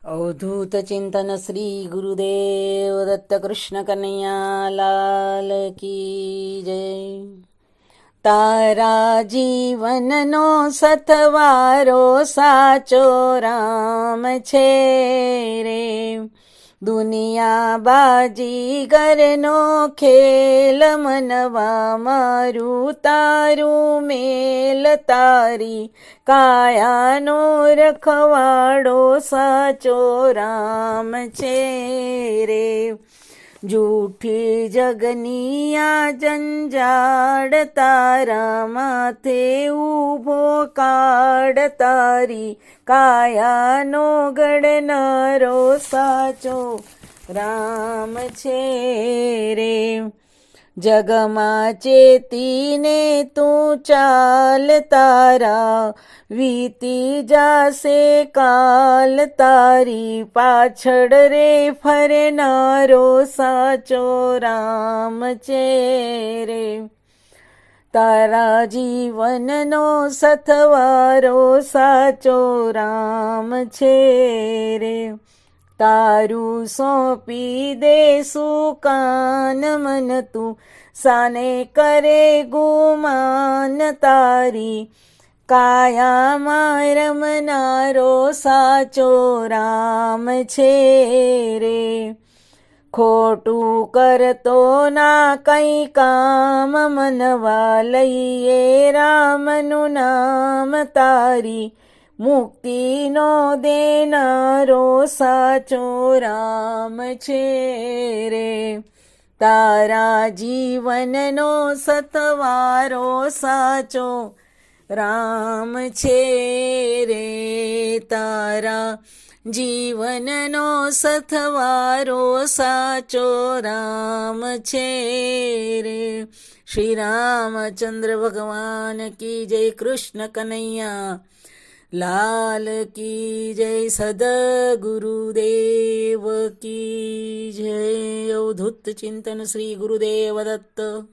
अवधूत चिंतन श्री गुरुदेव दत्त कृष्ण कन्हैया लाल की जय। तारा जीवननो सतवारो साचो राम छे रे। दुनिया बाजीगरनो खेल मनवा मारू तारू मेल तारी कायानो रखवाड़ो साचो राम छे रे। जूठी जगनिया जंजाड़ तारा माथे ऊभो काड़ तारी कायानो गड़नारो साचो राम छे रे। जगमा चेतीने तू चाल तारा वीती जासे काल तारी पाछड़ रे फरनारो साचो राम छे रे। तारा जीवननो सतवारो साचो राम छे रे। तारू सौंपी देसु कान मन तू साने करे गुमान तारी काया रमनारो साचो राम छे रे। खोटू करतो ना कई काम मनवा लईए रामनु नाम तारी मुक्ति नो देनारो साचो राम छे रे। तारा जीवननो सतवारो साचो राम छे रे। तारा जीवननो सतवारो साचो राम छे रे। श्री रामचंद्र भगवान की जय। कृष्ण कन्हैया लाल की जय। सद्गुरुदेव की जय। अवधूत चिंतन श्री गुरुदेव दत्त।